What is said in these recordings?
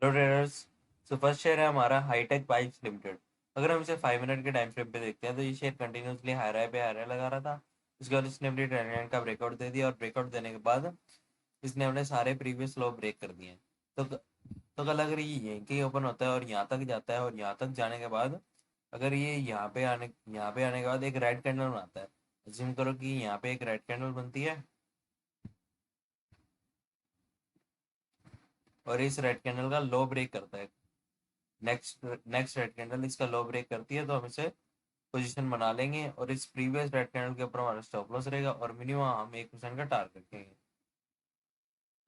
Hello traders. So first share है हमारा hi tech pipes limited. अगर हम इसे 5 मिनट के टाइम फ्रेम पे देखते हैं तो ये शेयर कंटिन्यूसली हाई राय लगा रहा था। उसके बाद इसने अपनी ट्रेंड लाइन का ब्रेकआउट दे दिया और ब्रेकआउट देने के बाद इसने अपने सारे प्रीवियस लो ब्रेक कर दिए। तो तो कल अगर ये यहीं के ओपन होता है और यहाँ तक जाता है और यहाँ तक जाने के बाद अगर ये यहाँ पे आने के बाद एक रेड कैंडल बनाता है। अज्यूम करो कि यहाँ पे एक रेड कैंडल बनती है और इस रेड कैंडल का लो ब्रेक करता है। नेक्स्ट नेक्स्ट रेड कैंडल इसका लो ब्रेक करती है तो हम इसे पोजीशन बना लेंगे और इस प्रीवियस रेड कैंडल के ऊपर हमारा स्टॉप लॉस रहेगा और मिनिमम हम 1% का टारगेट रखेंगे।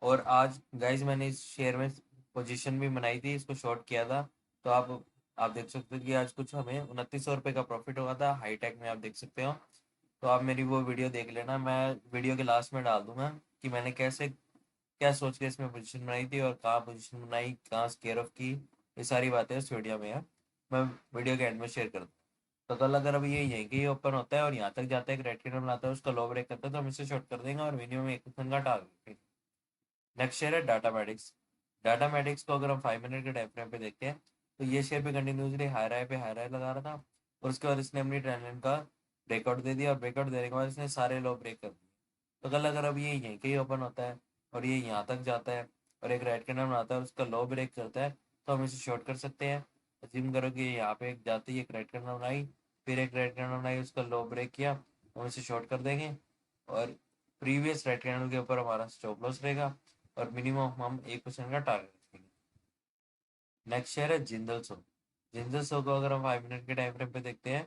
और आज गाइज मैंने इस शेयर में पोजीशन भी बनाई थी, इसको शॉर्ट किया था। तो आप देख सकते हो कि आज कुछ हमें 2900 रुपये का प्रॉफिट हुआ था। हाईटेक में आप देख सकते हो। तो आप मेरी वो वीडियो देख लेना, मैं वीडियो के लास्ट में डाल दूंगा कि मैंने कैसे क्या सोच के इसमें पोजीशन बनाई थी और कहाँ पोजीशन बनाई, कहाँ स्केयर ऑफ की। ये सारी बातें इस वीडियो में है, मैं वीडियो के एंड में शेयर कर दूँ। तो कल अगर अभी ये यहीं के ओपन होता है और यहाँ तक जाता है, एक रेड कैंडल बनाता है, उसका लो ब्रेक करता है, तो हम इसे शॉर्ट कर देंगे और मिनिमम 1% का टारगेट। नेक्स्ट शेयर है डाटामेटिक्स। डाटामेटिक्स को अगर हम 5 मिनट के टाइम फ्रेम पे देखते हैं तो ये शेयर भी कंटिन्यूसली हाई राय लगा रहा था और उसके बाद इसने अपनी ट्रेंड लाइन का ब्रेकआउट दे दिया और ब्रेकआउट देने के बाद इसने सारे लो ब्रेक कर दिए। तो कल अगर अब ये यहीं के ही ओपन होता है और ये यहाँ तक जाता है और एक रेड कैंडल बनाता है, उसका लो ब्रेक करता है, तो हम इसे शॉर्ट कर सकते हैं। अज्यूम करो कि यहाँ पे एक जाती है, एक रेड कैंडल बनाई, फिर एक रेड कैंडल बनाई, उसका लो ब्रेक किया, हम इसे शॉर्ट कर देंगे और प्रीवियस रेड कैंडल के ऊपर हमारा स्टॉप लॉस रहेगा और मिनिमम हम 1% का टारगेट रखेंगे। नेक्स्ट शेयर है जिंदल सो। जिंदल सो को अगर हम 5 मिनट के टाइम फ्रेम पे देखते हैं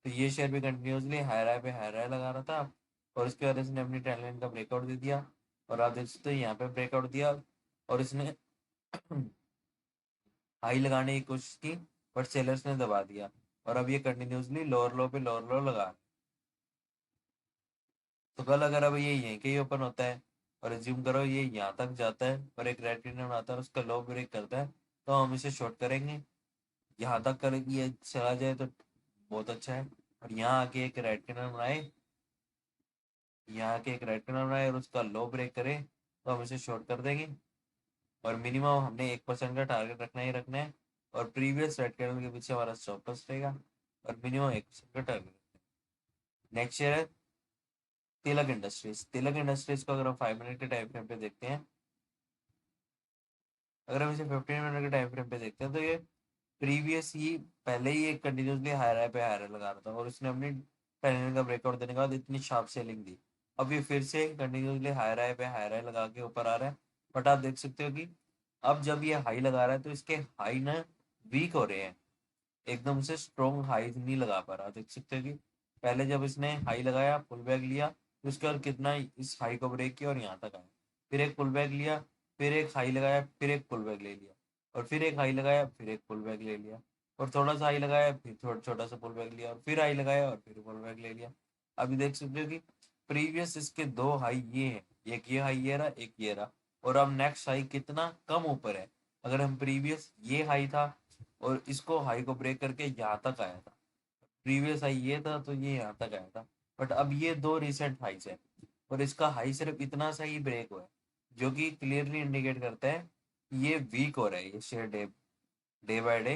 तो ये शेयर भी कंटिन्यूसली हाई राय लगा रहा था और उसके बाद इसने अपनी ट्रेंड लाइन का ब्रेकआउट दे दिया और आप देख सकते हो यहाँ पे ब्रेकआउट दिया और इसने हाई लगाने की कोशिश की बट सेलर्स ने दबा दिया और अब ये कंटिन्यूसली लोअर लो लगा रहा है। तो कल अगर अब ये यहीं के ही ओपन होता है और एज्यूम करो ये यहाँ तक जाता है और एक रेड कैंडल आता है और उसका लो ब्रेक करता है, तो हम इसे शॉर्ट करेंगे। यहाँ तक कर ये चला जाए तो बहुत अच्छा है और यहाँ आके एक रेड कैंडल बनाए, यहाँ के एक रेड कैंडल बनाए और उसका लो ब्रेक करे, तो हम इसे शॉर्ट कर देंगे और मिनिमम हमने 1% का टारगेट रखना ही रखना है और प्रीवियस रेड कैंडल के पीछे हमारा स्टॉप लॉस रहेगा और मिनिमम 1% का टारगेट। नेक्स्ट शेयर है तिलक इंडस्ट्रीज। तिलक इंडस्ट्रीज को अगर हम 5 मिनट के टाइम फ्रेम पे देखते हैं, अगर हम इसे 15 मिनट के टाइम फ्रेम पे देखते हैं तो ये प्रीवियस ही पहले ही एक कंटिन्यूसली हाई राय लगा रहा था और उसने अपनी पहले का ब्रेकआउट देने के बाद इतनी शार्प सेलिंग दी। अब ये फिर से कंटिन्यूसली हाई राय लगा के ऊपर आ रहा है। बट आप देख सकते हो कि अब जब ये हाई लगा रहा है तो इसके हाई ना वीक हो रहे हैं, एकदम से स्ट्रॉन्ग हाई नहीं लगा पा रहा। देख सकते हो कि पहले जब इसने हाई लगाया, पुल बैक लिया, तो उसके बाद कितना इस हाई को ब्रेक किया और यहाँ तक आया, फिर एक पुल बैक लिया, फिर एक हाई लगाया, फिर एक पुल बैक ले लिया और फिर एक हाई लगाया, फिर एक पुल बैक ले लिया और थोड़ा सा हाई लगाया, फिर छोटा सा पुल बैक लिया और फिर हाई लगाया और फिर पुल बैक ले लिया। अभी देख सकते हो कि प्रीवियस इसके दो हाई ये है, एक ये हाई ये रहा, एक ये रहा, और अब नेक्स्ट हाई कितना कम ऊपर है। अगर हम प्रीवियस ये हाई था और इसको हाई को ब्रेक करके यहाँ तक आया था, प्रीवियस हाई ये था तो ये यहाँ तक आया था, बट अब ये दो रिसेंट हाईस है और इसका हाई सिर्फ इतना सा ही ब्रेक हुआ है, जो कि क्लियरली इंडिकेट करता है कि ये वीक हो रहा है ये शेयर डे बाय डे।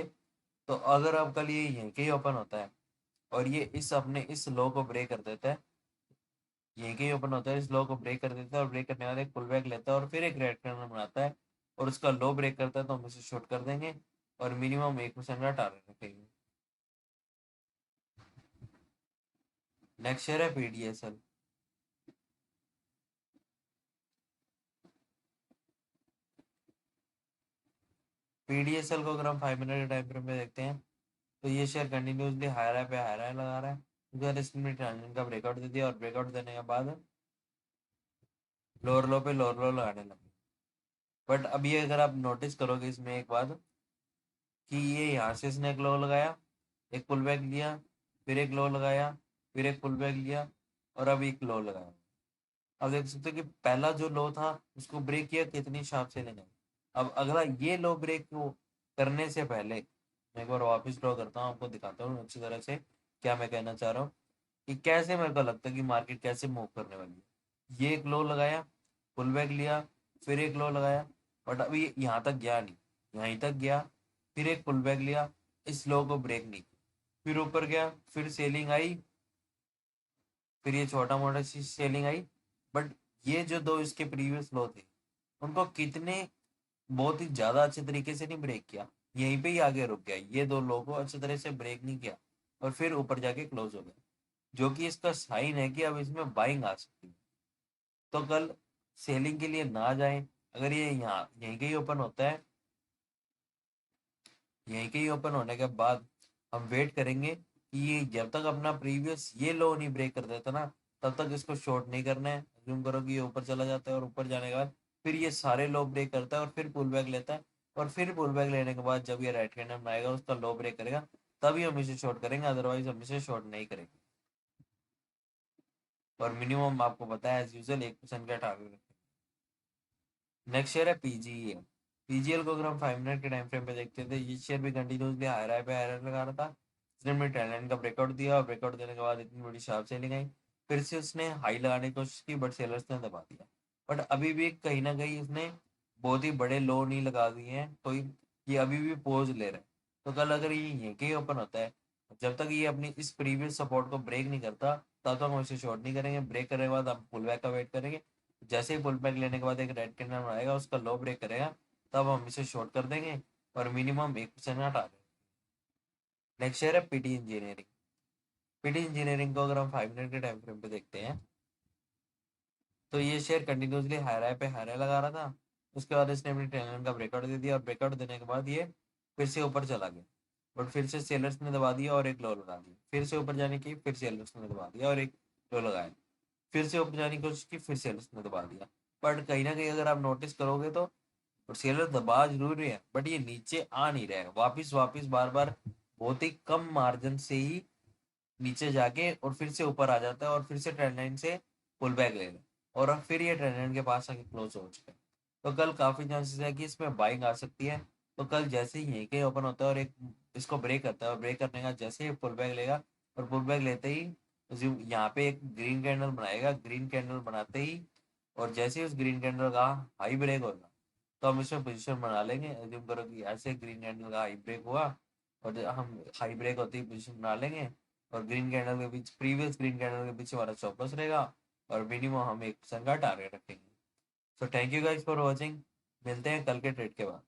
तो अगर अब कल ये यहीं के ही ओपन होता है और ये इस लो को ब्रेक कर देता है, यहीं के ही ओपन होता है, इस लो को ब्रेक कर देता है और ब्रेक करने के बाद एक पुल बैक लेता है और फिर एक रेड कैंडल बनाता है और उसका लो ब्रेक करता है, तो हम इसे शॉर्ट कर देंगे और मिनिमम 1% का टारगेट रखेंगे। नेक्स्ट शेयर है पीडीएसएल। पीडीएसएल को अगर हम 5 मिनट के टाइम फ्रेम में देखते हैं तो ये शेयर कंटिन्यूसली हाई राय लगा रहा है। अगर इसने ट्रांजिशन का ब्रेकआउट दे दिया और ब्रेकआउट देने के बाद लोअर लो लगाने लगे। बट अब ये अगर आप नोटिस करोगे इसमें एक बात कि ये यहाँ से इसने एक लो लगाया, एक पुल बैक लिया, फिर एक लो लगाया, फिर एक पुल बैक लिया और अब एक लो लगाया। अब देख सकते हो कि पहला जो लो था उसको ब्रेक किया, कितनी शार्प से लेंगे। अब अगला ये लो ब्रेक को करने से पहले मैं एक बार वापस ड्रॉ करता हूँ, आपको दिखाता हूँ अच्छी तरह से क्या मैं कहना चाह रहा हूँ कि कैसे मेरे को लगता है कि मार्केट कैसे मूव करने वाली है। ये एक लो लगाया, पुल बैक लिया, फिर एक लो लगाया, बट अभी यहाँ तक गया नहीं, यहीं तक गया, फिर एक पुल बैक लिया, इस लो को ब्रेक नहीं किया, फिर ऊपर गया, फिर सेलिंग आई, फिर ये छोटा मोटा सी सेलिंग आई। बट ये जो दो इसके प्रीवियस लो थे, उनको कितने बहुत ही ज्यादा अच्छे तरीके से नहीं ब्रेक किया, यहीं पे ही आगे रुक गया, ये दो लो को अच्छे तरह से ब्रेक नहीं किया और फिर ऊपर जाके क्लोज हो गया, जो कि इसका साइन है कि अब इसमें बाइंग आ सकती है। तो कल सेलिंग के लिए ना जाएं। अगर ये यहाँ यहीं के ही ओपन होता है, यहीं के ही ओपन होने के बाद हम वेट करेंगे कि ये जब तक अपना प्रीवियस ये लो नहीं ब्रेक कर देता ना, तब तक इसको शॉर्ट नहीं करना है। अज्यूम करो कि ये ऊपर चला जाता है और ऊपर जाने के बाद फिर ये सारे लो ब्रेक करता है और फिर पुल बैक लेता है, और फिर पुल बैक लेने के बाद जब ये राइट कैंडल बनाएगा उसका लो ब्रेक करेगा, तभी हम इसे शॉर्ट करेंगे, अदरवाइज हम इसे शॉर्ट नहीं करेंगे। और मिनिमम आपको पता है एज यूजल 1% का टारगेट। नेक्स्ट शेयर है पीजीएल। पीजीएल को अगर हम 5 मिनट के टाइम फ्रेम पे देखते थे, ये शेयर भी कंटिन्यूसली हायर हाई पे हायर लगा रहा था। इसने अपने ट्रेंड लाइन का ब्रेकआउट दिया और ब्रेकआउट देने के बाद इतनी बड़ी शार्प सेलिंग आई, फिर से उसने हाई लगाने की कोशिश की बट सेलर्स ने दबा दिया। बट अभी भी कहीं ना कहीं इसने बहुत ही बड़े लो नहीं लगा दिए हैं, तो ये अभी भी पोज ले रहा है। तो कल अगर ये यहीं के ओपन होता है, जब तक ये अपनी इस प्रीवियस सपोर्ट को ब्रेक नहीं करता, तब तक हम इसे शॉर्ट नहीं करेंगे। ब्रेक करने के बाद हम पुल बैक का वेट करेंगे, जैसे ही पुल बैक लेने के बाद एक रेड कैंडल बनाएगा, उसका लो ब्रेक करेगा, तब हम इसे शॉर्ट कर देंगे और मिनिमम 1% का टारगेट। नेक्स्ट शेयर है पीटी इंजीनियरिंग। पीटी इंजीनियरिंग को अगर हम 5 मिनट के टाइम फ्रेम पे देखते हैं, तो ये शेयर कंटिन्यूसली हाई राय पे हाई राय लगा रहा था। उसके बाद इसने अपनी ट्रेंड लाइन का ब्रेकआउट दे दिया और ब्रेकआउट देने के बाद ये फिर से ऊपर चला गया, बट फिर से सेलर्स ने दबा दिया और एक लो लगा दिया, फिर से ऊपर जाने की, फिर सेलर्स ने दबा दिया और एक लो लगाया, फिर से ऊपर जाने की कोशिश की, फिर सेलर्स ने दबा दिया। बट कहीं ना कहीं अगर आप नोटिस करोगे तो और सेलर दबा जरूर रहे हैं, बट ये नीचे आ नहीं रहे हैं, वापिस वापिस बार बार बहुत ही कम मार्जिन से ही नीचे जाके और फिर से ऊपर आ जाता है और फिर से ट्रेंड लाइन से पुल बैक ले रहे हैं, और अब फिर ये ट्रेंड लाइन के पास आके क्लोज हो चुका है। तो कल काफी चांसेस है कि इसमें बाइंग आ सकती है। तो कल जैसे ही यहीं के ओपन होता है और एक इसको ब्रेक करता है, और ब्रेक करने का जैसे ही पुल बैक लेगा, और पुल बैक लेते ही यहाँ पे एक ग्रीन कैंडल बनाएगा, ग्रीन कैंडल बनाते ही और जैसे ही उस ग्रीन कैंडल का हाई ब्रेक होगा, तो हम इसमें पोजीशन बना लेंगे। एज्यूम करो कि ऐसे ग्रीन कैंडल का हाई ब्रेक हुआ और हम हाई ब्रेक होते ही पोजीशन बना लेंगे, और ग्रीन कैंडल के बीच प्रीवियस ग्रीन कैंडल के पीछे हमारा स्टॉप लॉस रहेगा, और मिनिमम हम 1% का टारगेट रखेंगे। So thank you guys for watching. मिलते हैं कल के ट्रेड के बाद।